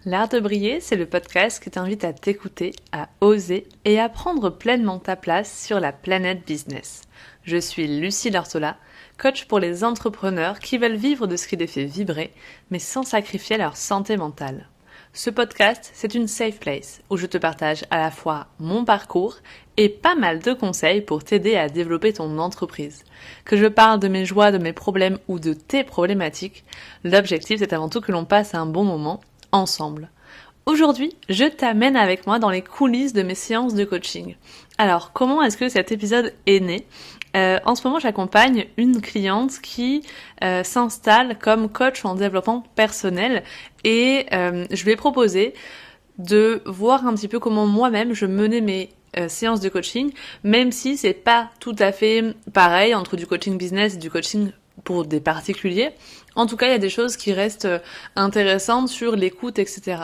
L'Art de briller, c'est le podcast qui t'invite à t'écouter, à oser et à prendre pleinement ta place sur la planète business. Je suis Lucie Lortola, coach pour les entrepreneurs qui veulent vivre de ce qui les fait vibrer, mais sans sacrifier leur santé mentale. Ce podcast, c'est une safe place où je te partage à la fois mon parcours et pas mal de conseils pour t'aider à développer ton entreprise. Que je parle de mes joies, de mes problèmes ou de tes problématiques, l'objectif c'est avant tout que l'on passe un bon moment ensemble. Aujourd'hui, je t'amène avec moi dans les coulisses de mes séances de coaching. Alors, comment est-ce que cet épisode est né ? En ce moment, j'accompagne une cliente qui s'installe comme coach en développement personnel et je lui ai proposé de voir un petit peu comment moi-même je menais mes séances de coaching, même si c'est pas tout à fait pareil entre du coaching business et du coaching pour des particuliers. En tout cas, il y a des choses qui restent intéressantes sur l'écoute, etc.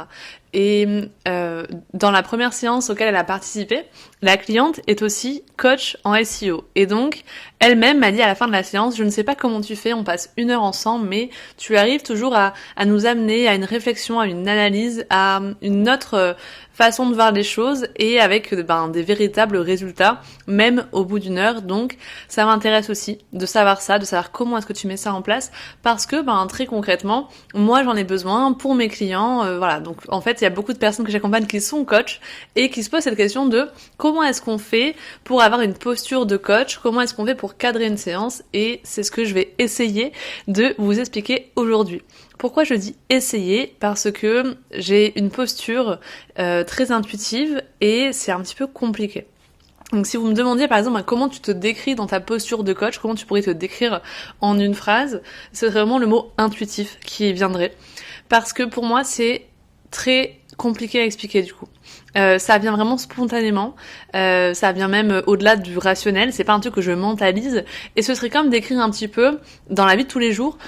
Et dans la première séance auquel elle a participé, la cliente est aussi coach en SEO. Et donc, elle-même m'a dit à la fin de la séance, je ne sais pas comment tu fais, on passe 1 heure ensemble, mais tu arrives toujours à nous amener à une réflexion, à une analyse, à une autre façon de voir les choses et avec des véritables résultats, même au bout d'1 heure. Donc, ça m'intéresse aussi de savoir ça, de savoir comment est-ce que tu mets ça en place, parce que très concrètement, moi j'en ai besoin pour mes clients, voilà. Donc en fait, il y a beaucoup de personnes que j'accompagne qui sont coachs et qui se posent cette question de comment est-ce qu'on fait pour avoir une posture de coach, comment est-ce qu'on fait pour cadrer une séance, et c'est ce que je vais essayer de vous expliquer aujourd'hui. Pourquoi je dis essayer ? Parce que j'ai une posture très intuitive et c'est un petit peu compliqué. Donc si vous me demandiez par exemple comment tu te décris dans ta posture de coach, comment tu pourrais te décrire en une phrase, c'est vraiment le mot intuitif qui viendrait. Parce que pour moi c'est très compliqué à expliquer du coup. Ça vient vraiment spontanément, ça vient même au-delà du rationnel, c'est pas un truc que je mentalise, et ce serait comme d'écrire un petit peu dans la vie de tous les jours,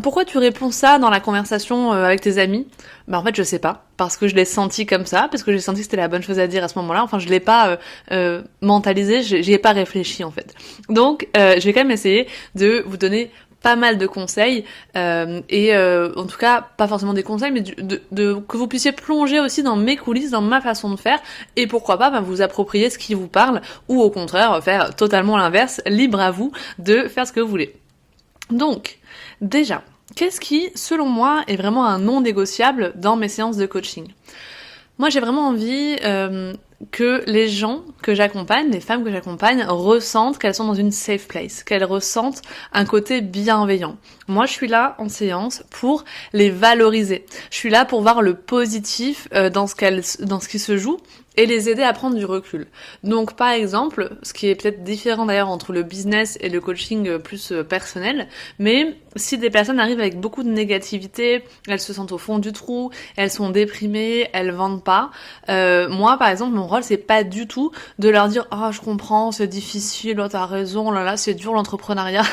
pourquoi tu réponds ça dans la conversation avec tes amis ? En fait je sais pas, parce que je l'ai senti comme ça, parce que j'ai senti que c'était la bonne chose à dire à ce moment-là, enfin je l'ai pas mentalisé, j'y ai pas réfléchi en fait. Donc je vais quand même essayer de vous donner pas mal de conseils et en tout cas pas forcément des conseils mais que vous puissiez plonger aussi dans mes coulisses, dans ma façon de faire, et pourquoi pas vous approprier ce qui vous parle ou au contraire faire totalement l'inverse, libre à vous de faire ce que vous voulez. Donc déjà, qu'est-ce qui selon moi est vraiment un non négociable dans mes séances de coaching ? Moi j'ai vraiment envie que les gens que j'accompagne, les femmes que j'accompagne, ressentent qu'elles sont dans une safe place, qu'elles ressentent un côté bienveillant. Moi, je suis là en séance pour les valoriser. Je suis là pour voir le positif dans ce qui se joue et les aider à prendre du recul. Donc, par exemple, ce qui est peut-être différent d'ailleurs entre le business et le coaching plus personnel, mais si des personnes arrivent avec beaucoup de négativité, elles se sentent au fond du trou, elles sont déprimées, elles vendent pas, moi, par exemple, mon rôle, c'est pas du tout de leur dire « Ah, je comprends, c'est difficile, oh, t'as raison, oh là là, c'est dur l'entrepreneuriat. »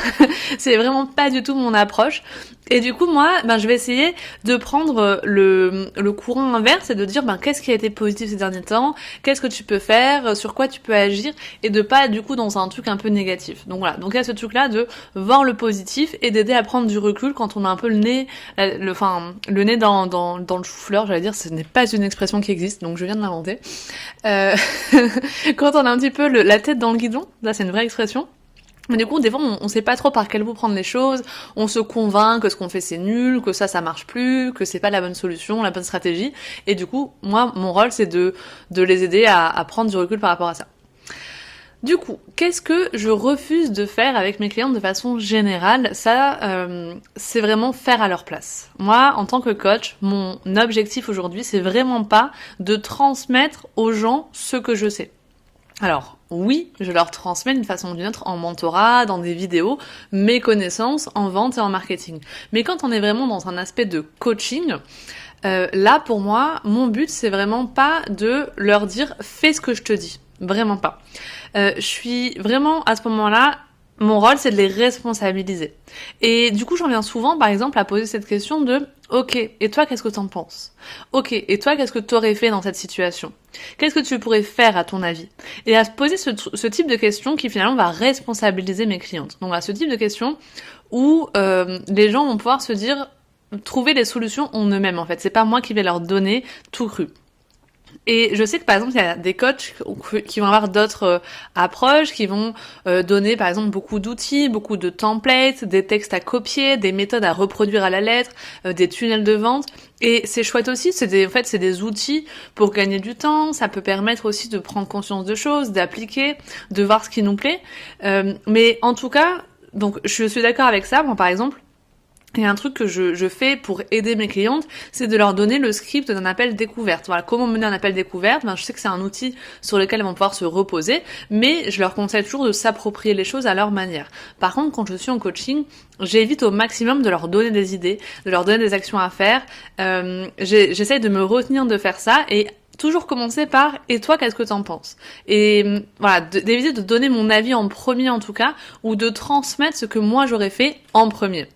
C'est vraiment pas du tout mon approche. Et du coup, moi, je vais essayer de prendre le courant inverse et de dire qu'est-ce qui a été positif ces derniers temps, qu'est-ce que tu peux faire, sur quoi tu peux agir, et de pas du coup dans un truc un peu négatif. Donc voilà, donc il y a ce truc-là de voir le positif et d'aider à prendre du recul quand on a un peu le nez dans le chou-fleur, j'allais dire, ce n'est pas une expression qui existe, donc je viens de l'inventer. Quand on a un petit peu la tête dans le guidon, là c'est une vraie expression. Mais du coup, des fois, on sait pas trop par quel bout prendre les choses, on se convainc que ce qu'on fait c'est nul, que ça marche plus, que c'est pas la bonne solution, la bonne stratégie, et du coup, moi, mon rôle c'est de les aider à prendre du recul par rapport à ça. Du coup, qu'est-ce que je refuse de faire avec mes clientes de façon générale ? Ça, c'est vraiment faire à leur place. Moi, en tant que coach, mon objectif aujourd'hui, c'est vraiment pas de transmettre aux gens ce que je sais. Alors, oui, je leur transmets d'une façon ou d'une autre en mentorat, dans des vidéos, mes connaissances en vente et en marketing. Mais quand on est vraiment dans un aspect de coaching, là, pour moi, mon but, c'est vraiment pas de leur dire « fais ce que je te dis ». Vraiment pas. Je suis vraiment, à ce moment-là, mon rôle, c'est de les responsabiliser. Et du coup, j'en viens souvent, par exemple, à poser cette question de « Ok, et toi, qu'est-ce que t'en penses ? Ok, et toi, qu'est-ce que t'aurais fait dans cette situation ? Qu'est-ce que tu pourrais faire à ton avis ?» Et à se poser ce type de questions qui finalement va responsabiliser mes clientes. Donc à ce type de questions où les gens vont pouvoir se dire trouver les solutions en eux-mêmes en fait. C'est pas moi qui vais leur donner tout cru. Et je sais que par exemple, il y a des coachs qui vont avoir d'autres approches, qui vont donner par exemple beaucoup d'outils, beaucoup de templates, des textes à copier, des méthodes à reproduire à la lettre, des tunnels de vente. Et c'est chouette aussi, c'est des outils pour gagner du temps, ça peut permettre aussi de prendre conscience de choses, d'appliquer, de voir ce qui nous plaît. Mais en tout cas, donc je suis d'accord avec ça, moi par exemple, et un truc que je fais pour aider mes clientes, c'est de leur donner le script d'un appel découverte. Voilà, comment mener un appel découverte. Je sais que c'est un outil sur lequel elles vont pouvoir se reposer, mais je leur conseille toujours de s'approprier les choses à leur manière. Par contre, quand je suis en coaching, j'évite au maximum de leur donner des idées, de leur donner des actions à faire. J'essaye de me retenir de faire ça et toujours commencer par « et toi, qu'est-ce que t'en penses ?» Et voilà, d'éviter de donner mon avis en premier en tout cas, ou de transmettre ce que moi j'aurais fait en premier.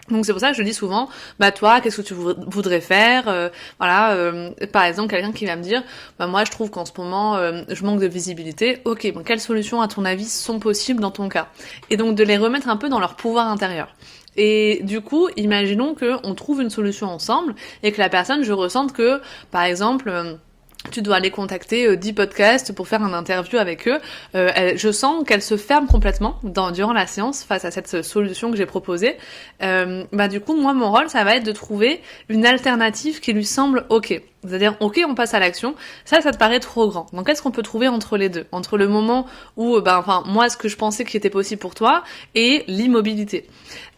Donc c'est pour ça que je dis souvent, toi, qu'est-ce que tu voudrais faire par exemple, quelqu'un qui va me dire, moi je trouve qu'en ce moment, je manque de visibilité. Ok, quelles solutions à ton avis sont possibles dans ton cas? Et donc de les remettre un peu dans leur pouvoir intérieur. Et du coup, imaginons qu'on trouve une solution ensemble et que la personne, je ressente que, par exemple, tu dois aller contacter 10 podcasts pour faire un interview avec eux. Je sens qu'elle se ferme complètement durant la séance face à cette solution que j'ai proposée. Du coup, moi, mon rôle, ça va être de trouver une alternative qui lui semble ok. C'est-à-dire, ok, on passe à l'action. Ça te paraît trop grand. Donc, qu'est-ce qu'on peut trouver entre les deux? Entre le moment où, moi, ce que je pensais qui était possible pour toi et l'immobilité.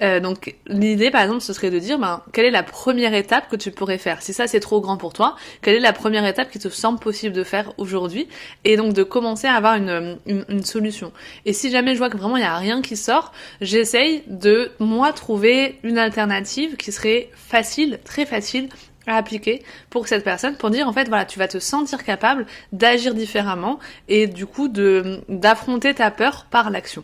Donc, l'idée, par exemple, ce serait de dire, quelle est la première étape que tu pourrais faire? Si ça, c'est trop grand pour toi, quelle est la première étape qui te semble possible de faire aujourd'hui? Et donc, de commencer à avoir une solution. Et si jamais je vois que vraiment, il n'y a rien qui sort, j'essaye de, moi, trouver une alternative qui serait facile, très facile, à appliquer pour cette personne, pour dire en fait voilà, tu vas te sentir capable d'agir différemment et du coup d'affronter ta peur par l'action.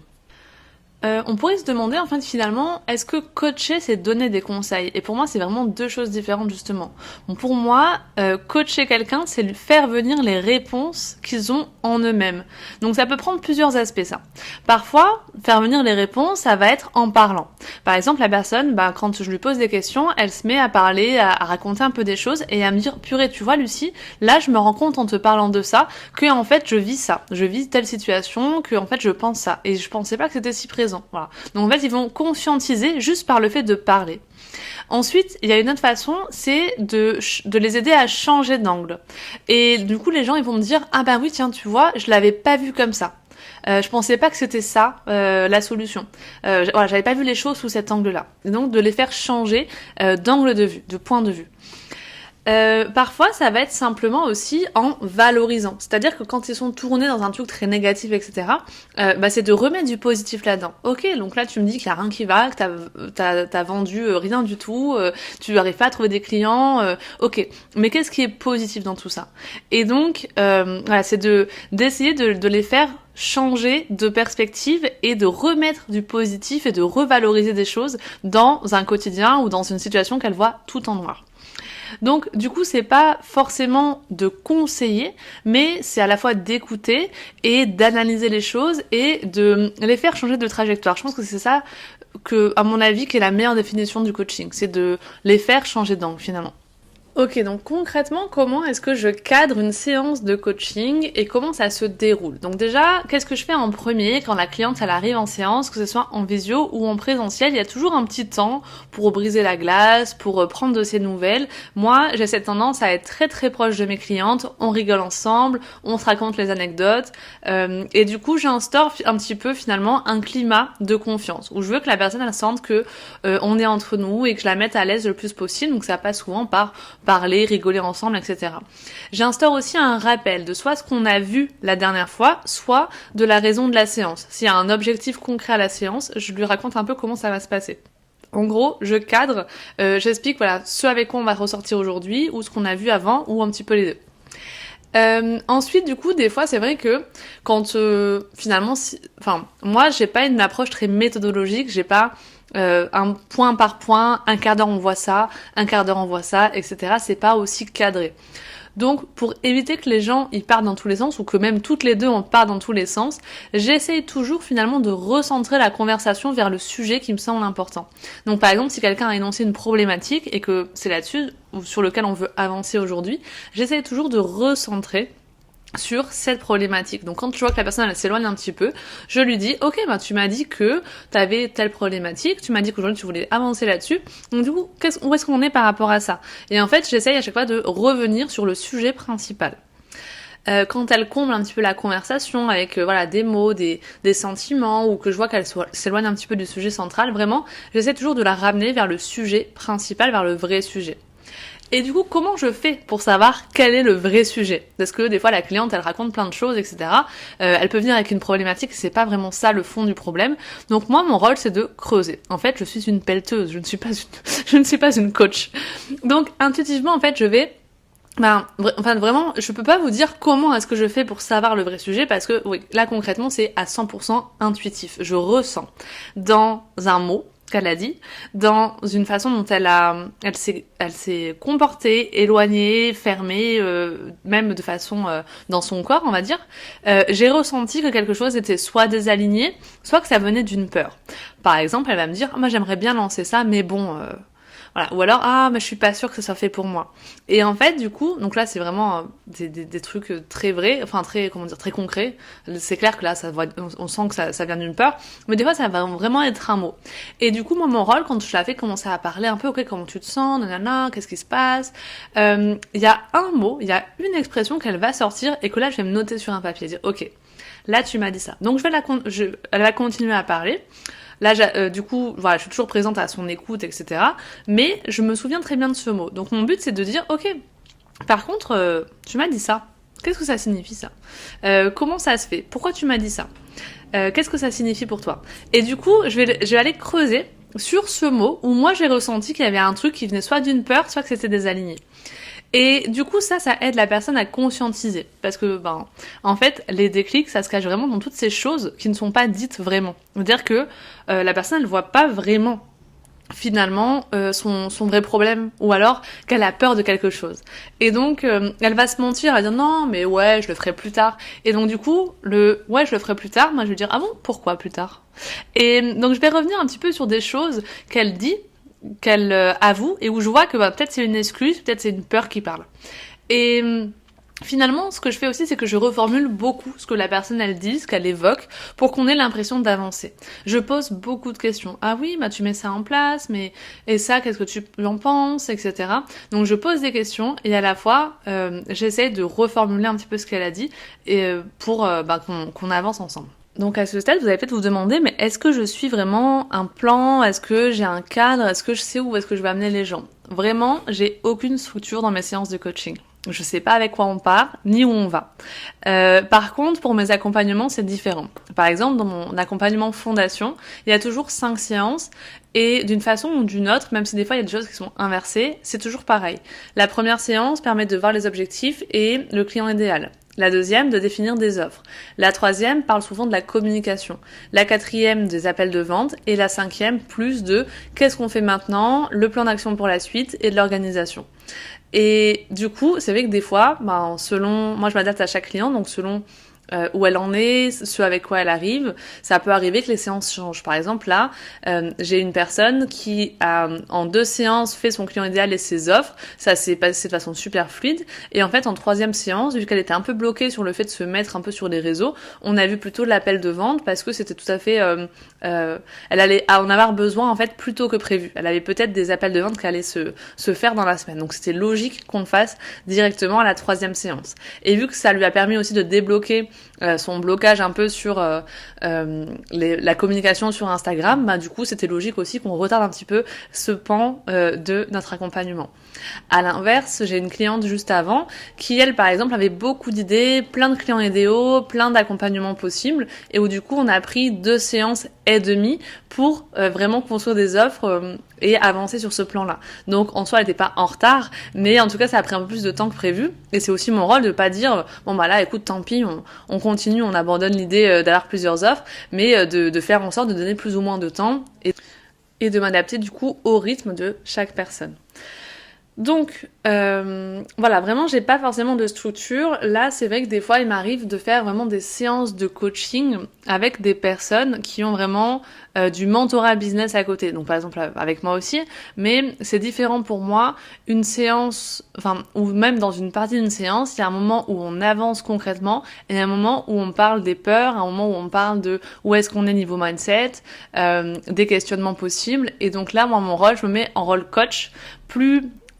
On pourrait se demander en fait finalement, est-ce que coacher c'est donner des conseils? Et pour moi c'est vraiment deux choses différentes justement. Pour moi, coacher quelqu'un c'est lui faire venir les réponses qu'ils ont en eux-mêmes. Donc ça peut prendre plusieurs aspects ça. Parfois, faire venir les réponses ça va être en parlant. Par exemple la personne, quand je lui pose des questions, elle se met à parler, à raconter un peu des choses et à me dire purée tu vois Lucie, là je me rends compte en te parlant de ça que en fait je vis ça, je vis telle situation, que en fait je pense ça et je pensais pas que c'était si présent. Voilà. Donc en fait, ils vont conscientiser juste par le fait de parler. Ensuite, il y a une autre façon, c'est de les aider à changer d'angle. Et du coup, les gens ils vont me dire ah oui tiens tu vois, je l'avais pas vu comme ça. Je pensais pas que c'était ça la solution. J'avais pas vu les choses sous cet angle-là. Et donc de les faire changer d'angle de vue, de point de vue. Parfois, ça va être simplement aussi en valorisant. C'est-à-dire que quand ils sont tournés dans un truc très négatif, etc., c'est de remettre du positif là-dedans. Ok, donc là, tu me dis qu'il y a rien qui va, que t'as vendu rien du tout, tu n'arrives pas à trouver des clients, ok. Mais qu'est-ce qui est positif dans tout ça? Et donc, c'est d'essayer de les faire changer de perspective et de remettre du positif et de revaloriser des choses dans un quotidien ou dans une situation qu'elles voient tout en noir. Donc du coup c'est pas forcément de conseiller, mais c'est à la fois d'écouter et d'analyser les choses et de les faire changer de trajectoire. Je pense que c'est ça que, à mon avis, qui est la meilleure définition du coaching, c'est de les faire changer d'angle finalement. Ok, donc concrètement, comment est-ce que je cadre une séance de coaching et comment ça se déroule? Donc déjà, qu'est-ce que je fais en premier quand la cliente elle arrive en séance, que ce soit en visio ou en présentiel? Il y a toujours un petit temps pour briser la glace, pour prendre de ses nouvelles. Moi, j'ai cette tendance à être très très proche de mes clientes, on rigole ensemble, on se raconte les anecdotes et du coup j'instaure un petit peu finalement un climat de confiance où je veux que la personne elle sente que on est entre nous et que je la mette à l'aise le plus possible, donc ça passe souvent par parler, rigoler ensemble, etc. J'instaure aussi un rappel de soit ce qu'on a vu la dernière fois, soit de la raison de la séance. S'il y a un objectif concret à la séance, je lui raconte un peu comment ça va se passer. En gros, je cadre, j'explique ce avec quoi on va ressortir aujourd'hui, ou ce qu'on a vu avant, ou un petit peu les deux. Ensuite, du coup, des fois, c'est vrai que quand moi, j'ai pas une approche très méthodologique, j'ai pas un point par point, un quart d'heure on voit ça, un quart d'heure on voit ça, etc. C'est pas aussi cadré. Donc pour éviter que les gens ils partent dans tous les sens ou que même toutes les deux on part dans tous les sens, j'essaye toujours finalement de recentrer la conversation vers le sujet qui me semble important. Donc par exemple si quelqu'un a énoncé une problématique et que c'est là-dessus ou sur lequel on veut avancer aujourd'hui, j'essaye toujours de recentrer sur cette problématique. Donc quand je vois que la personne elle s'éloigne un petit peu, je lui dis ok tu m'as dit que t'avais telle problématique, tu m'as dit qu'aujourd'hui tu voulais avancer là-dessus, donc du coup où est-ce qu'on est par rapport à ça? Et en fait j'essaye à chaque fois de revenir sur le sujet principal. Quand elle comble un petit peu la conversation avec des mots, des sentiments, ou que je vois qu'elle s'éloigne un petit peu du sujet central, vraiment j'essaie toujours de la ramener vers le sujet principal, vers le vrai sujet. Et du coup, comment je fais pour savoir quel est le vrai sujet? Parce que des fois, la cliente, elle raconte plein de choses, etc. Elle peut venir avec une problématique, c'est pas vraiment ça le fond du problème. Donc moi, mon rôle, c'est de creuser. En fait, je suis une pelleteuse, je ne suis pas une coach. Donc intuitivement, en fait, je vais vraiment, je peux pas vous dire comment est-ce que je fais pour savoir le vrai sujet parce que, oui, là concrètement, c'est à 100% intuitif. Je ressens dans un mot qu'elle a dit, dans une façon dont elle s'est comportée, éloignée, fermée, même de façon dans son corps, on va dire. J'ai ressenti que quelque chose était soit désaligné, soit que ça venait d'une peur. Par exemple, elle va me dire, moi j'aimerais bien lancer ça, mais bon. Voilà. Ou alors, mais je suis pas sûre que ça soit fait pour moi. Et en fait, du coup, donc là, c'est vraiment des trucs très vrais, enfin très concrets. C'est clair que là, on sent que ça vient d'une peur, mais des fois, ça va vraiment être un mot. Et du coup, moi, mon rôle, quand je la fais commencer à parler un peu, ok, comment tu te sens, nanana, qu'est-ce qui se passe, il y a un mot, il y a une expression qu'elle va sortir et que là, je vais me noter sur un papier, dire, ok, là, tu m'as dit ça. Donc, elle va continuer à parler. Là, du coup, voilà, je suis toujours présente à son écoute, etc. Mais je me souviens très bien de ce mot. Donc mon but, c'est de dire, ok, par contre, tu m'as dit ça. Qu'est-ce que ça signifie ça? Comment ça se fait? Pourquoi tu m'as dit ça? Qu'est-ce que ça signifie pour toi? Et du coup, je vais aller creuser sur ce mot où moi j'ai ressenti qu'il y avait un truc qui venait soit d'une peur, soit que c'était désaligné. Et du coup, ça aide la personne à conscientiser. Parce que, en fait, les déclics, ça se cache vraiment dans toutes ces choses qui ne sont pas dites vraiment. C'est-à-dire que la personne, elle voit pas vraiment, finalement, son vrai problème. Ou alors qu'elle a peur de quelque chose. Et donc, elle va se mentir, elle va dire non, mais ouais, je le ferai plus tard. Et donc, du coup, ouais, je le ferai plus tard, moi, je vais dire, ah bon, pourquoi plus tard? Et donc, je vais revenir un petit peu sur des choses qu'elle dit, qu'elle avoue et où je vois que peut-être c'est une excuse, peut-être c'est une peur qui parle. Et finalement, ce que je fais aussi, c'est que je reformule beaucoup ce que la personne elle dit, ce qu'elle évoque, pour qu'on ait l'impression d'avancer. Je pose beaucoup de questions. Ah oui, tu mets ça en place, mais et ça, qu'est-ce que tu en penses, etc. Donc je pose des questions et à la fois, j'essaie de reformuler un petit peu ce qu'elle a dit et pour qu'on avance ensemble. Donc à ce stade, vous allez peut-être vous demander, mais est-ce que je suis vraiment un plan? Est-ce que j'ai un cadre? Est-ce que je sais où est-ce que je vais amener les gens? Vraiment, j'ai aucune structure dans mes séances de coaching. Je sais pas avec quoi on part, ni où on va. Par contre, pour mes accompagnements, c'est différent. Par exemple, dans mon accompagnement fondation, il y a toujours 5 séances et d'une façon ou d'une autre, même si des fois il y a des choses qui sont inversées, c'est toujours pareil. La première séance permet de voir les objectifs et le client idéal. La deuxième, de définir des offres. La troisième parle souvent de la communication. La quatrième, des appels de vente. Et la cinquième, plus de qu'est-ce qu'on fait maintenant, le plan d'action pour la suite et de l'organisation. Et du coup, c'est vrai que des fois, moi je m'adapte à chaque client, donc selon où elle en est, ce avec quoi elle arrive, ça peut arriver que les séances changent. Par exemple, là, j'ai une personne qui a, en 2 séances, fait son client idéal et ses offres. Ça s'est passé de façon super fluide. Et en fait, en 3e séance, vu qu'elle était un peu bloquée sur le fait de se mettre un peu sur les réseaux, on a vu plutôt l'appel de vente parce que c'était tout à fait... elle allait en avoir besoin, en fait, plus tôt que prévu. Elle avait peut-être des appels de vente qui allaient se faire dans la semaine. Donc, c'était logique qu'on le fasse directement à la 3e séance. Et vu que ça lui a permis aussi de débloquer son blocage un peu sur la communication sur Instagram, du coup c'était logique aussi qu'on retarde un petit peu ce pan de notre accompagnement. À l'inverse, j'ai une cliente juste avant qui elle par exemple avait beaucoup d'idées, plein de clients idéaux, plein d'accompagnements possibles et où du coup on a pris 2 séances et demie pour vraiment construire des offres et avancer sur ce plan-là. Donc en soi elle n'était pas en retard, mais en tout cas ça a pris un peu plus de temps que prévu et c'est aussi mon rôle de pas dire bon là écoute tant pis on continue, on abandonne l'idée d'avoir plusieurs offres, mais de faire en sorte de donner plus ou moins de temps et de m'adapter du coup au rythme de chaque personne. Donc, voilà, vraiment, j'ai pas forcément de structure. Là, c'est vrai que des fois, il m'arrive de faire vraiment des séances de coaching avec des personnes qui ont vraiment du mentorat business à côté. Donc, par exemple, avec moi aussi. Mais c'est différent pour moi. Une séance, enfin, ou même dans une partie d'une séance, il y a un moment où on avance concrètement et un moment où on parle des peurs, un moment où on parle de où est-ce qu'on est niveau mindset, des questionnements possibles. Et donc là, moi, mon rôle, je me mets en rôle coach.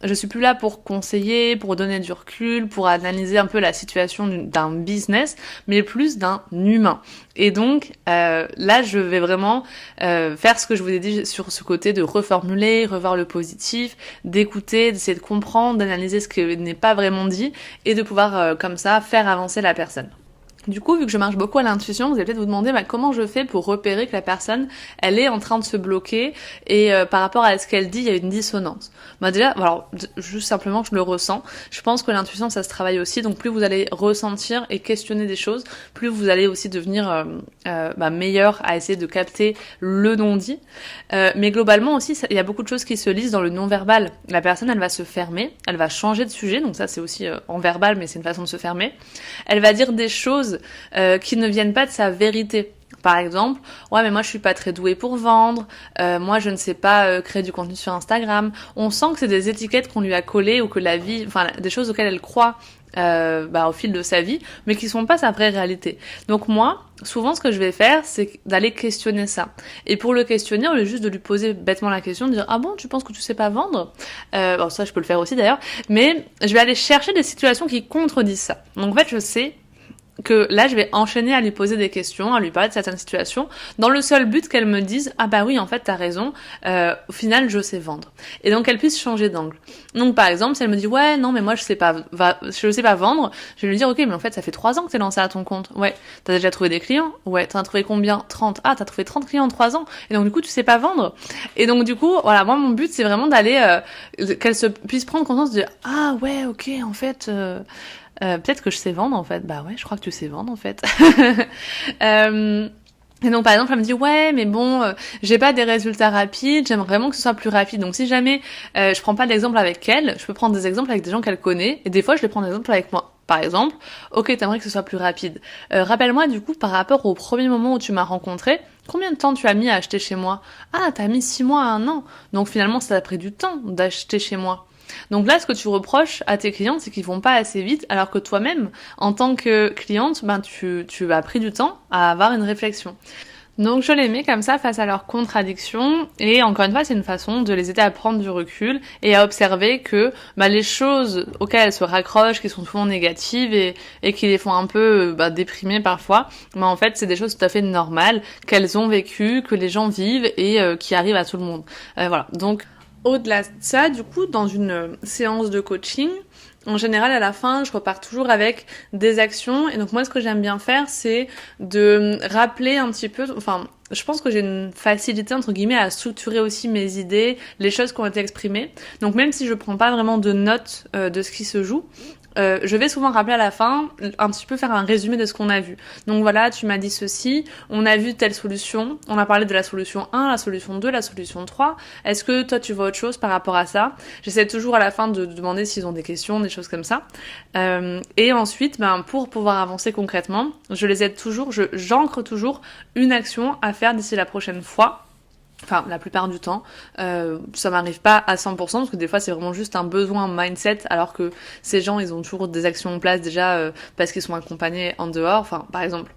Je suis plus là pour conseiller, pour donner du recul, pour analyser un peu la situation d'un business, mais plus d'un humain. Et donc là, je vais vraiment faire ce que je vous ai dit sur ce côté de reformuler, revoir le positif, d'écouter, d'essayer de comprendre, d'analyser ce qui n'est pas vraiment dit, et de pouvoir comme ça faire avancer la personne. Du coup, vu que je marche beaucoup à l'intuition, vous allez peut-être vous demander comment je fais pour repérer que la personne, elle est en train de se bloquer et par rapport à ce qu'elle dit, il y a une dissonance. Déjà, alors, juste simplement, je le ressens. Je pense que l'intuition, ça se travaille aussi. Donc, plus vous allez ressentir et questionner des choses, plus vous allez aussi devenir meilleur à essayer de capter le non-dit. Mais globalement aussi, il y a beaucoup de choses qui se lisent dans le non-verbal. La personne, elle va se fermer, elle va changer de sujet. Donc ça, c'est aussi en verbal, mais c'est une façon de se fermer. Elle va dire des choses qui ne viennent pas de sa vérité. Par exemple, ouais mais moi je suis pas très douée pour vendre, moi je ne sais pas créer du contenu sur Instagram. On sent que c'est des étiquettes qu'on lui a collées ou que la vie, enfin des choses auxquelles elle croit au fil de sa vie, mais qui sont pas sa vraie réalité. Donc moi, souvent ce que je vais faire, c'est d'aller questionner ça. Et pour le questionner, au lieu juste de lui poser bêtement la question, de dire ah bon, tu penses que tu sais pas vendre bon ça je peux le faire aussi d'ailleurs, mais je vais aller chercher des situations qui contredisent ça. Donc en fait je sais que là je vais enchaîner à lui poser des questions, à lui parler de certaines situations, dans le seul but qu'elle me dise ah bah oui en fait t'as raison, au final je sais vendre. Et donc elle puisse changer d'angle. Donc par exemple si elle me dit ouais non mais moi je sais pas vendre, je vais lui dire ok mais en fait ça fait 3 ans que t'es lancé à ton compte. Ouais, t'as déjà trouvé des clients? Ouais, t'en as trouvé combien? 30. Ah t'as trouvé 30 clients en 3 ans. Et donc du coup tu sais pas vendre. Et donc du coup voilà, moi mon but c'est vraiment d'aller qu'elle puisse prendre conscience de ah ouais ok en fait peut-être que je sais vendre en fait. Bah ouais, je crois que tu sais vendre en fait. Et donc par exemple elle me dit ouais mais bon j'ai pas des résultats rapides, j'aime vraiment que ce soit plus rapide. Donc si jamais je prends pas d'exemple avec elle, je peux prendre des exemples avec des gens qu'elle connaît et des fois je les prends des exemples avec moi. Par exemple, ok t'aimerais que ce soit plus rapide. Rappelle-moi du coup par rapport au premier moment où tu m'as rencontré, combien de temps tu as mis à acheter chez moi? Ah t'as mis 6 mois à 1 an. Donc finalement ça a pris du temps d'acheter chez moi. Donc là, ce que tu reproches à tes clientes, c'est qu'ils vont pas assez vite, alors que toi-même, en tant que cliente, tu as pris du temps à avoir une réflexion. Donc je les mets comme ça face à leurs contradictions et encore une fois c'est une façon de les aider à prendre du recul et à observer que les choses auxquelles elles se raccrochent, qui sont souvent négatives et qui les font un peu déprimer parfois, en fait c'est des choses tout à fait normales qu'elles ont vécues, que les gens vivent et qui arrivent à tout le monde. Voilà, donc au-delà de ça, du coup, dans une séance de coaching, en général, à la fin, je repars toujours avec des actions. Et donc, moi, ce que j'aime bien faire, c'est de rappeler un petit peu... Enfin, je pense que j'ai une facilité, entre guillemets, à structurer aussi mes idées, les choses qui ont été exprimées. Donc, même si je prends pas vraiment de notes de ce qui se joue, je vais souvent rappeler à la fin, un petit peu faire un résumé de ce qu'on a vu. Donc voilà, tu m'as dit ceci, on a vu telle solution, on a parlé de la solution 1, la solution 2, la solution 3. Est-ce que toi tu vois autre chose par rapport à ça? J'essaie toujours à la fin de demander s'ils ont des questions, des choses comme ça. Et ensuite, pour pouvoir avancer concrètement, je les aide toujours, j'ancre toujours une action à faire d'ici la prochaine fois. Enfin, la plupart du temps, ça m'arrive pas à 100% parce que des fois c'est vraiment juste un besoin mindset alors que ces gens ils ont toujours des actions en place déjà parce qu'ils sont accompagnés en dehors. Enfin, par exemple,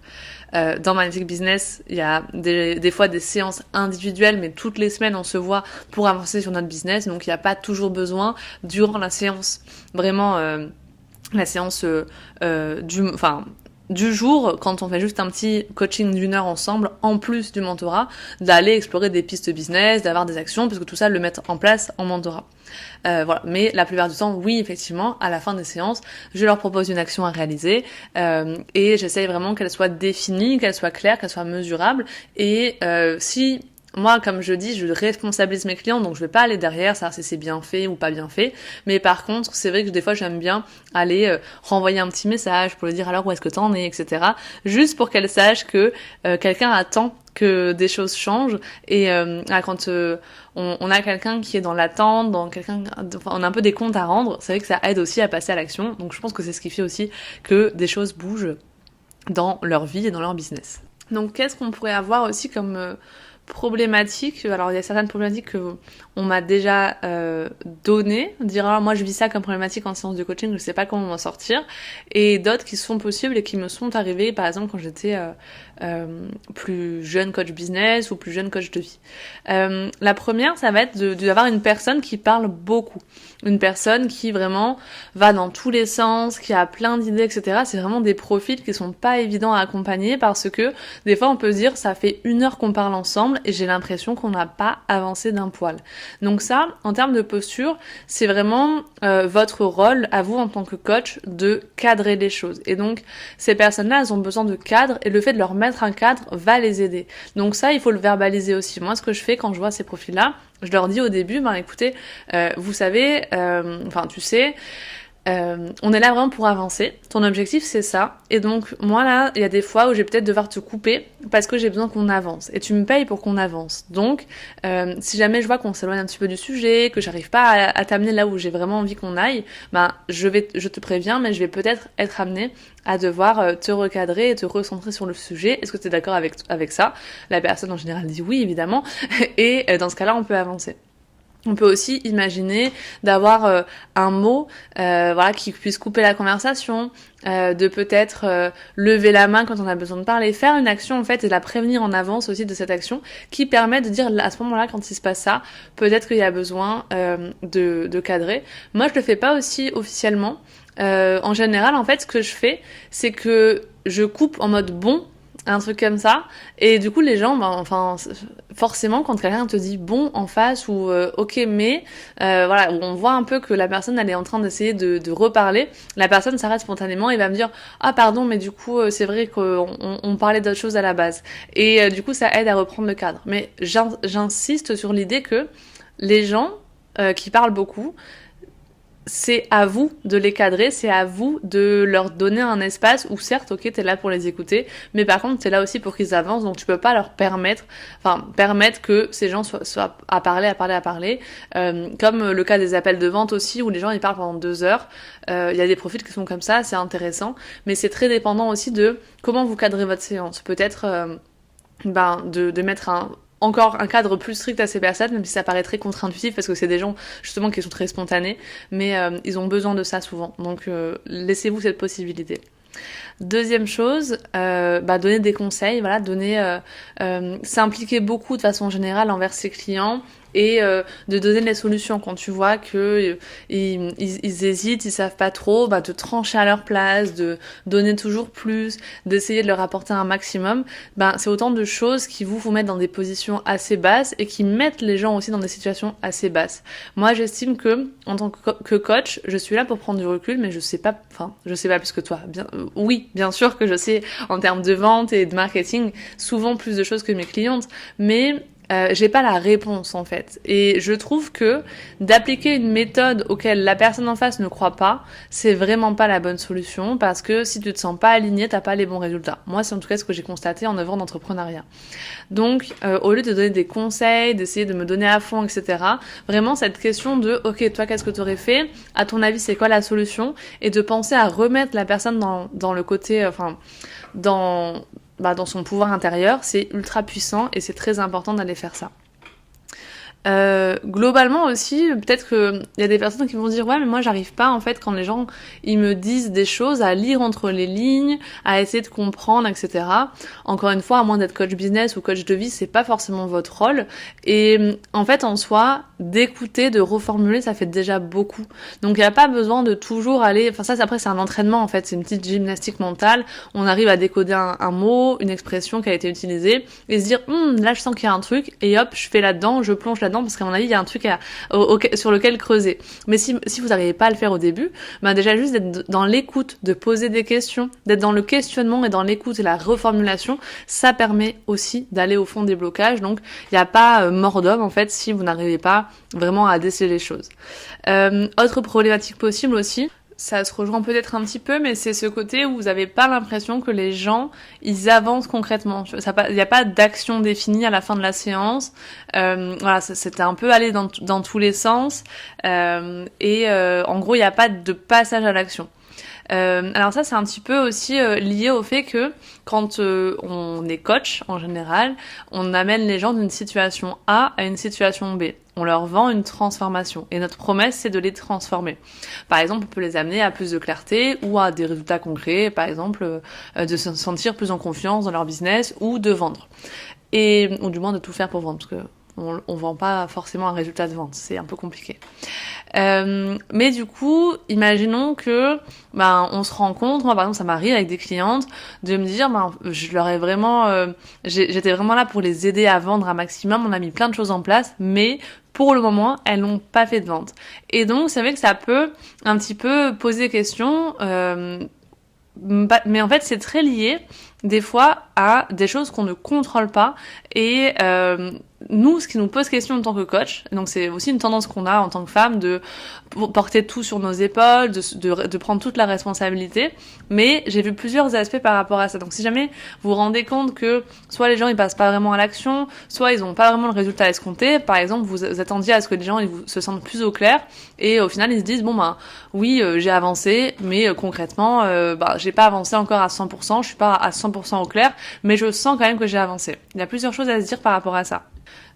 dans Magnetic Business, il y a des fois des séances individuelles mais toutes les semaines on se voit pour avancer sur notre business donc il n'y a pas toujours besoin durant la séance vraiment la séance du jour, quand on fait juste un petit coaching d'1 heure ensemble, en plus du mentorat, d'aller explorer des pistes business, d'avoir des actions, parce que tout ça, le mettre en place en mentorat. Voilà. Mais la plupart du temps, oui, effectivement, à la fin des séances, je leur propose une action à réaliser, et j'essaye vraiment qu'elle soit définie, qu'elle soit claire, qu'elle soit mesurable, et si moi, comme je dis, je responsabilise mes clients, donc je vais pas aller derrière, savoir si c'est bien fait ou pas bien fait. Mais par contre, c'est vrai que des fois, j'aime bien aller renvoyer un petit message pour lui dire alors où est-ce que t'en es, etc. Juste pour qu'elle sache que quelqu'un attend que des choses changent. Et quand on a quelqu'un qui est dans l'attente, on a un peu des comptes à rendre, c'est vrai que ça aide aussi à passer à l'action. Donc je pense que c'est ce qui fait aussi que des choses bougent dans leur vie et dans leur business. Donc qu'est-ce qu'on pourrait avoir aussi comme problématique? Alors il y a certaines problématiques que on m'a déjà donné, dire ah, moi je vis ça comme problématique en séance de coaching, je sais pas comment m'en sortir, et d'autres qui sont possibles et qui me sont arrivées par exemple quand j'étais plus jeune coach business ou plus jeune coach de vie. La première, ça va être d'avoir une personne qui parle beaucoup, une personne qui vraiment va dans tous les sens, qui a plein d'idées, etc. C'est vraiment des profils qui sont pas évidents à accompagner parce que des fois on peut se dire ça fait 1 heure qu'on parle ensemble et j'ai l'impression qu'on n'a pas avancé d'un poil. Donc ça, en termes de posture, c'est vraiment votre rôle à vous en tant que coach de cadrer les choses. Et donc ces personnes-là, elles ont besoin de cadre et le fait de leur mettre un cadre va les aider. Donc ça, il faut le verbaliser aussi. Moi, ce que je fais quand je vois ces profils-là, je leur dis au début, écoutez, vous savez, tu sais, on est là vraiment pour avancer. Ton objectif, c'est ça. Et donc, moi, là, il y a des fois où je vais peut-être devoir te couper parce que j'ai besoin qu'on avance. Et tu me payes pour qu'on avance. Donc, si jamais je vois qu'on s'éloigne un petit peu du sujet, que j'arrive pas à t'amener là où j'ai vraiment envie qu'on aille, je te préviens, mais je vais peut-être être amenée à devoir te recadrer et te recentrer sur le sujet. Est-ce que tu es d'accord avec ça? La personne, en général, dit oui, évidemment. Et dans ce cas-là, on peut avancer. On peut aussi imaginer d'avoir un mot qui puisse couper la conversation, de peut-être lever la main quand on a besoin de parler, faire une action en fait et la prévenir en avance aussi de cette action qui permet de dire à ce moment-là quand il se passe ça, peut-être qu'il y a besoin de cadrer. Moi je le fais pas aussi officiellement. En général en fait ce que je fais c'est que je coupe en mode bon, un truc comme ça, et du coup les gens forcément quand quelqu'un te dit bon en face ou ok mais où on voit un peu que la personne elle est en train d'essayer de reparler, la personne s'arrête spontanément et va me dire ah pardon mais du coup c'est vrai qu'on parlait d'autre chose à la base, et du coup ça aide à reprendre le cadre. Mais j'insiste sur l'idée que les gens qui parlent beaucoup, c'est à vous de les cadrer, c'est à vous de leur donner un espace où certes, ok, t'es là pour les écouter, mais par contre, t'es là aussi pour qu'ils avancent, donc tu peux pas leur permettre que ces gens soient à parler, comme le cas des appels de vente aussi, où les gens ils parlent pendant 2 heures. Il y a des profils qui sont comme ça, c'est intéressant, mais c'est très dépendant aussi de comment vous cadrez votre séance. Peut-être de mettre encore un cadre plus strict à ces personnes, même si ça paraît très contre-intuitif parce que c'est des gens justement qui sont très spontanés, mais ils ont besoin de ça souvent. Donc laissez-vous cette possibilité. Deuxième chose, donner des conseils, s'impliquer beaucoup de façon générale envers ses clients et de donner des solutions quand tu vois que ils hésitent, ils savent pas trop, de trancher à leur place, de donner toujours plus, d'essayer de leur apporter un maximum. C'est autant de choses qui vous mettent dans des positions assez basses et qui mettent les gens aussi dans des situations assez basses. Moi, j'estime que en tant que coach, je suis là pour prendre du recul, mais je sais pas plus que toi. Oui, bien sûr que je sais en termes de vente et de marketing souvent plus de choses que mes clientes, mais j'ai pas la réponse en fait. Et je trouve que d'appliquer une méthode auquel la personne en face ne croit pas, c'est vraiment pas la bonne solution, parce que si tu te sens pas aligné, t'as pas les bons résultats. Moi, c'est en tout cas ce que j'ai constaté en œuvre d'entrepreneuriat. Donc, au lieu de donner des conseils, d'essayer de me donner à fond, etc., vraiment cette question de ok, toi, qu'est-ce que t'aurais fait? À ton avis, c'est quoi la solution? Et de penser à remettre la personne dans le côté, dans son pouvoir intérieur, c'est ultra puissant et c'est très important d'aller faire ça. Globalement aussi, peut-être que il y a des personnes qui vont se dire ouais mais moi j'arrive pas en fait quand les gens ils me disent des choses à lire entre les lignes, à essayer de comprendre, etc. Encore une fois, à moins d'être coach business ou coach de vie, c'est pas forcément votre rôle, et en fait en soi d'écouter, de reformuler, ça fait déjà beaucoup. Donc il y a pas besoin de toujours aller, ça après c'est un entraînement en fait, c'est une petite gymnastique mentale, on arrive à décoder un mot, une expression qui a été utilisée et se dire là je sens qu'il y a un truc et hop je fais là-dedans, je plonge là-dedans là-dedans parce qu'à mon avis, il y a un truc sur lequel creuser. Mais si vous n'arrivez pas à le faire au début, ben déjà juste d'être dans l'écoute, de poser des questions, d'être dans le questionnement et dans l'écoute et la reformulation, ça permet aussi d'aller au fond des blocages. Donc, il n'y a pas mort d'homme en fait si vous n'arrivez pas vraiment à déceler les choses. Autre problématique possible aussi, ça se rejoint peut-être un petit peu, mais c'est ce côté où vous n'avez pas l'impression que les gens, ils avancent concrètement. Il n'y a pas d'action définie à la fin de la séance. Voilà, c'était un peu aller dans tous les sens. En gros, il n'y a pas de passage à l'action. Alors ça, c'est un petit peu aussi lié au fait que quand on est coach, en général, on amène les gens d'une situation A à une situation B. On leur vend une transformation. Et notre promesse, c'est de les transformer. Par exemple, on peut les amener à plus de clarté ou à des résultats concrets, par exemple, de se sentir plus en confiance dans leur business ou de vendre. Ou du moins de tout faire pour vendre, parce que on vend pas forcément un résultat de vente, c'est un peu compliqué. Mais du coup, imaginons que on se rencontre, moi par exemple ça m'arrive avec des clientes de me dire je leur ai vraiment j'étais vraiment là pour les aider à vendre un maximum, on a mis plein de choses en place, mais pour le moment, elles n'ont pas fait de vente. Et donc, c'est vrai que ça peut un petit peu poser question, mais en fait, c'est très lié des fois à des choses qu'on ne contrôle pas et nous, ce qui nous pose question en tant que coach, donc c'est aussi une tendance qu'on a en tant que femme de porter tout sur nos épaules, de prendre toute la responsabilité, mais j'ai vu plusieurs aspects par rapport à ça. Donc si jamais vous vous rendez compte que soit les gens ils passent pas vraiment à l'action, soit ils n'ont pas vraiment le résultat escompté, par exemple vous attendiez à ce que les gens ils se sentent plus au clair et au final ils se disent oui j'ai avancé, mais concrètement j'ai pas avancé encore à 100%, je suis pas à 100% au clair, mais je sens quand même que j'ai avancé. Il y a plusieurs choses à se dire par rapport à ça.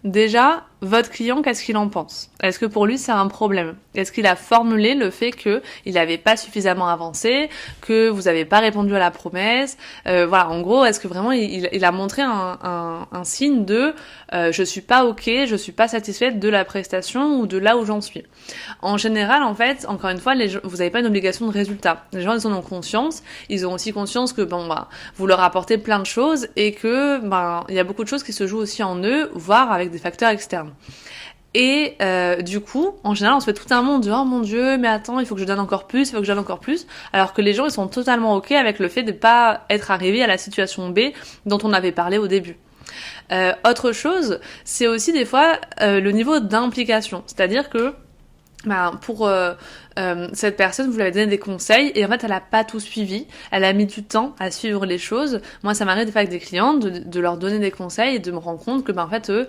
Déjà, votre client, qu'est-ce qu'il en pense? Est-ce que pour lui, c'est un problème? Est-ce qu'il a formulé le fait qu'il n'avait pas suffisamment avancé, que vous n'avez pas répondu à la promesse? Voilà, en gros, est-ce que vraiment il a montré un signe de je suis pas ok, je suis pas satisfaite de la prestation ou de là où j'en suis? En général, en fait, encore une fois, vous n'avez pas une obligation de résultat. Les gens, ils en ont conscience. Ils ont aussi conscience que vous leur apportez plein de choses et que il y a beaucoup de choses qui se jouent aussi en eux, voire avec des facteurs externes. Et du coup, en général, on se fait tout un monde de « Oh mon Dieu, mais attends, il faut que je donne encore plus, il faut que je donne encore plus », alors que les gens, ils sont totalement ok avec le fait de pas être arrivés à la situation B dont on avait parlé au début. Autre chose, c'est aussi des fois le niveau d'implication. C'est-à-dire que pour cette personne, vous lui avez donné des conseils et en fait elle a pas tout suivi, elle a mis du temps à suivre les choses. Moi ça m'arrive des fois avec des clientes de leur donner des conseils et de me rendre compte que en fait eux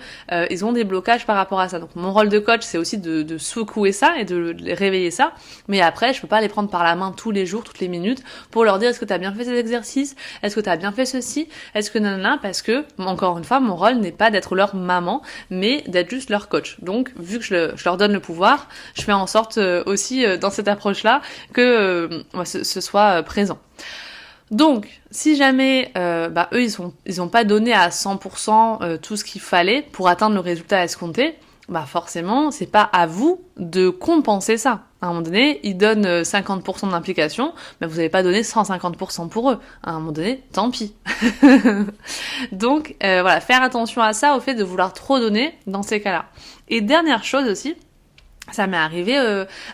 ils ont des blocages par rapport à ça. Donc mon rôle de coach c'est aussi de secouer ça et de réveiller ça, mais après je peux pas les prendre par la main tous les jours, toutes les minutes pour leur dire est-ce que t'as bien fait ces exercices, est-ce que t'as bien fait ceci, est-ce que nanana, parce que encore une fois mon rôle n'est pas d'être leur maman mais d'être juste leur coach. Donc vu que je leur donne le pouvoir, je fais en sorte aussi dans cette approche-là que ce soit présent. Donc, si jamais eux ils ont pas donné à 100% tout ce qu'il fallait pour atteindre le résultat escompté, forcément, c'est pas à vous de compenser ça. À un moment donné, ils donnent 50% d'implication, mais vous n'avez pas donné 150% pour eux. À un moment donné, tant pis. Donc, voilà, faire attention à ça, au fait de vouloir trop donner dans ces cas-là. Et dernière chose aussi, ça m'est arrivé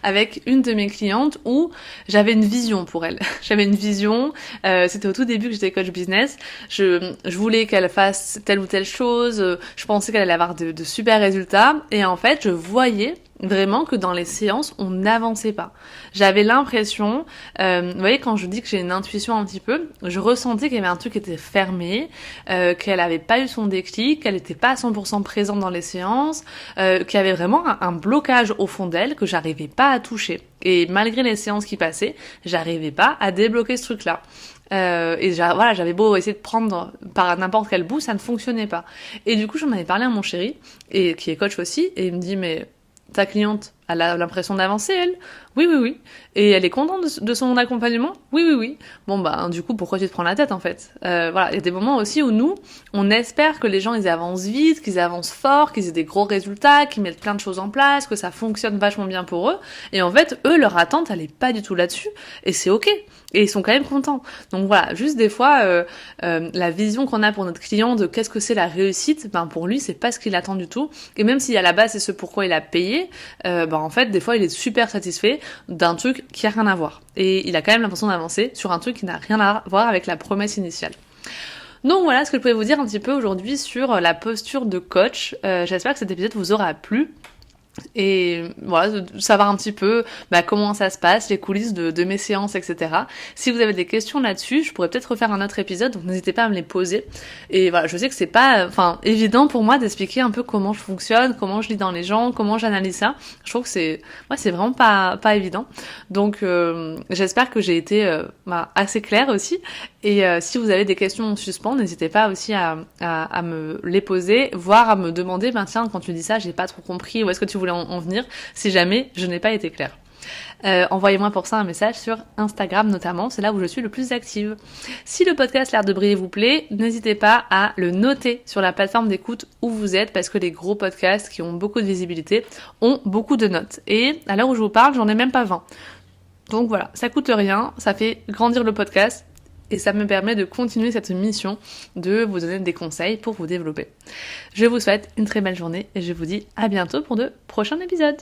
avec une de mes clientes où j'avais une vision pour elle. J'avais une vision, c'était au tout début que j'étais coach business. Je voulais qu'elle fasse telle ou telle chose, je pensais qu'elle allait avoir de super résultats et en fait je voyais vraiment que dans les séances on n'avançait pas. J'avais l'impression, vous voyez quand je dis que j'ai une intuition un petit peu, je ressentais qu'il y avait un truc qui était fermé, qu'elle avait pas eu son déclic, qu'elle était pas à 100% présente dans les séances, qu'il y avait vraiment un blocage au fond d'elle que j'arrivais pas à toucher. Et malgré les séances qui passaient, j'arrivais pas à débloquer ce truc-là. J'avais beau essayer de prendre par n'importe quel bout, ça ne fonctionnait pas. Et du coup, j'en avais parlé à mon chéri, et qui est coach aussi, et il me dit mais ta cliente, elle a l'impression d'avancer, elle? Oui, oui, oui. Et elle est contente de son accompagnement? Oui, oui, oui. Bon, bah, du coup, pourquoi tu te prends la tête, en fait? Voilà, il y a des moments aussi où nous, on espère que les gens, ils avancent vite, qu'ils avancent fort, qu'ils aient des gros résultats, qu'ils mettent plein de choses en place, que ça fonctionne vachement bien pour eux. Et en fait, eux, leur attente, elle est pas du tout là-dessus. Et c'est ok. Et ils sont quand même contents. Donc voilà, juste des fois, la vision qu'on a pour notre client de qu'est-ce que c'est la réussite, ben pour lui, c'est pas ce qu'il attend du tout. Et même si à la base, c'est ce pourquoi il a payé, ben en fait, des fois, il est super satisfait d'un truc qui a rien à voir. Et il a quand même l'impression d'avancer sur un truc qui n'a rien à voir avec la promesse initiale. Donc voilà ce que je pouvais vous dire un petit peu aujourd'hui sur la posture de coach. J'espère que cet épisode vous aura plu. Et voilà, de savoir un petit peu comment ça se passe, les coulisses de mes séances, etc. Si vous avez des questions là-dessus, je pourrais peut-être refaire un autre épisode, donc n'hésitez pas à me les poser. Et voilà, je sais que c'est pas évident pour moi d'expliquer un peu comment je fonctionne, comment je lis dans les gens, comment j'analyse ça. Je trouve que c'est vraiment pas évident. Donc j'espère que j'ai été assez claire aussi. Et si vous avez des questions en suspens, n'hésitez pas aussi à me les poser, voire à me demander, tiens, quand tu dis ça, j'ai pas trop compris, où est-ce que tu voulais en venir, si jamais je n'ai pas été claire. Envoyez-moi pour ça un message sur Instagram notamment, c'est là où je suis le plus active. Si le podcast L'Art de Briller vous plaît, n'hésitez pas à le noter sur la plateforme d'écoute où vous êtes, parce que les gros podcasts qui ont beaucoup de visibilité ont beaucoup de notes. Et à l'heure où je vous parle, j'en ai même pas 20. Donc voilà, ça coûte rien, ça fait grandir le podcast, et ça me permet de continuer cette mission de vous donner des conseils pour vous développer. Je vous souhaite une très belle journée et je vous dis à bientôt pour de prochains épisodes.